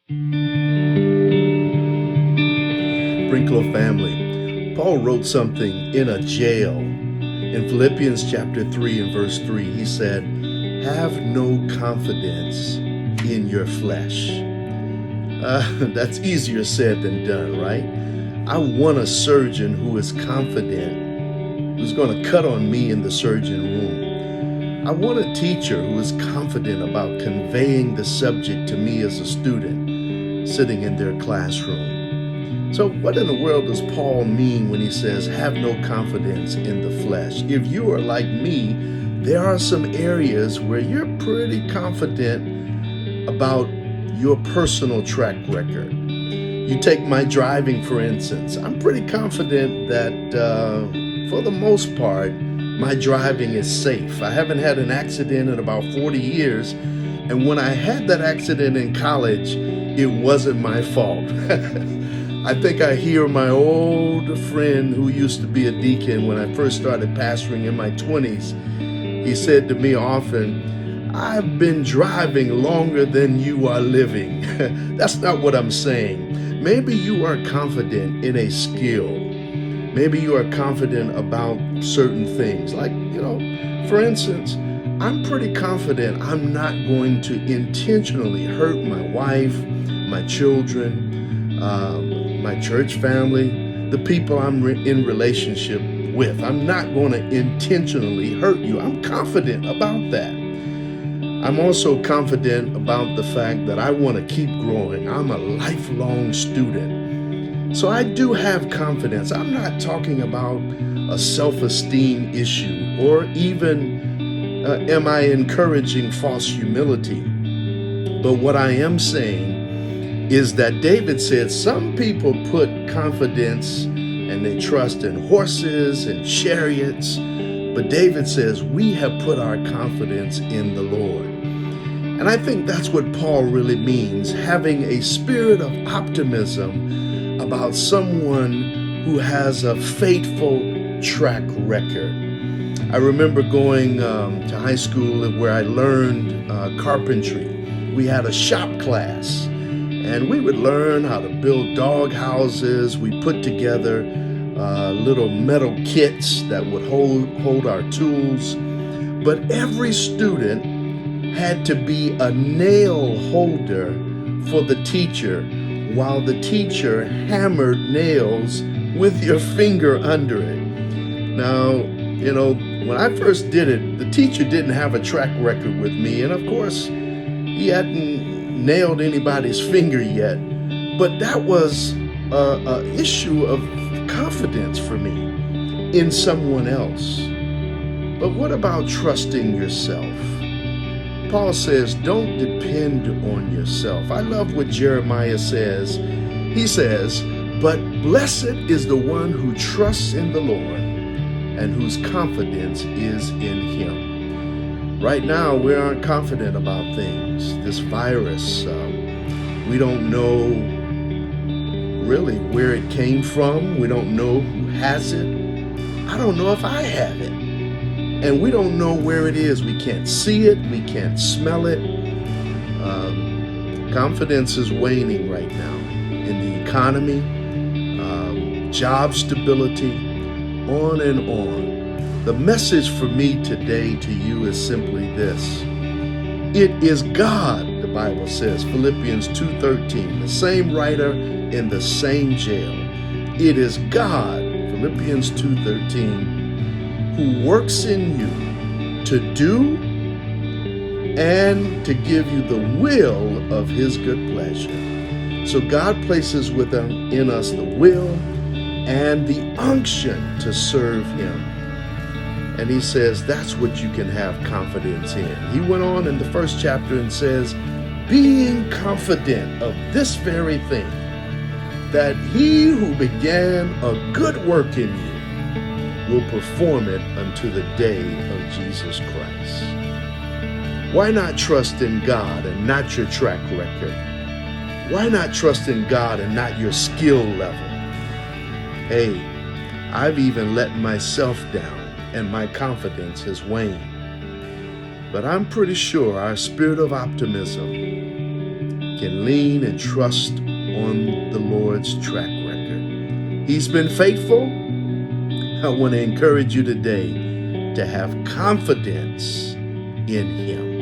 Brinklow family, Paul wrote something in a jail. In Philippians chapter 3 and verse 3, he said, "Have no confidence in your flesh." That's easier said than done, right? I want a surgeon who is confident, who's going to cut on me in the surgeon room. I want a teacher who is confident about conveying the subject to me as a student sitting in their classroom. So what in the world does Paul mean when he says, have no confidence in the flesh? If you are like me, there are some areas where you're pretty confident about your personal track record. You take my driving, for instance. I'm pretty confident that for the most part, my driving is safe. I haven't had an accident in about 40 years. And when I had that accident in college, it wasn't my fault. I think I hear my old friend who used to be a deacon when I first started pastoring in my 20s. He said to me often, "I've been driving longer than you are living." That's not what I'm saying. Maybe you are confident in a skill. Maybe you are confident about certain things. Like, for instance, I'm pretty confident I'm not going to intentionally hurt my wife, my children, my church family, the people I'm in relationship with. I'm not going to intentionally hurt you. I'm confident about that. I'm also confident about the fact that I want to keep growing. I'm a lifelong student. So I do have confidence. I'm not talking about a self-esteem issue or even am I encouraging false humility. But what I am saying is that David said some people put confidence and they trust in horses and chariots, but David says we have put our confidence in the Lord. And I think that's what Paul really means, having a spirit of optimism about someone who has a faithful track record. I remember going to high school where I learned carpentry. We had a shop class. And we would learn how to build dog houses. We put together little metal kits that would hold our tools. But every student had to be a nail holder for the teacher while the teacher hammered nails with your finger under it. Now, when I first did it, the teacher didn't have a track record with me. And of course, he hadn't nailed anybody's finger yet, but that was a issue of confidence for me in someone else. But what about trusting yourself? Paul says, don't depend on yourself. I love what Jeremiah says. He says, but blessed is the one who trusts in the Lord and whose confidence is in him. Right now, we aren't confident about things. This virus, we don't know really where it came from. We don't know who has it. I don't know if I have it. And we don't know where it is. We can't see it. We can't smell it. Confidence is waning right now in the economy, job stability, on and on. The message for me today to you is simply this. It is God, the Bible says, Philippians 2:13, the same writer in the same jail. It is God, Philippians 2:13, who works in you to do and to give you the will of his good pleasure. So God places in us the will and the unction to serve him. And he says that's what you can have confidence in. He went on in the first chapter and says, being confident of this very thing, that he who began a good work in you will perform it unto the day of Jesus Christ. Why not trust in God and not your track record? Why not trust in God and not your skill level? Hey, I've even let myself down and my confidence has waned. But I'm pretty sure our spirit of optimism can lean and trust on the Lord's track record. He's been faithful. I want to encourage you today to have confidence in Him.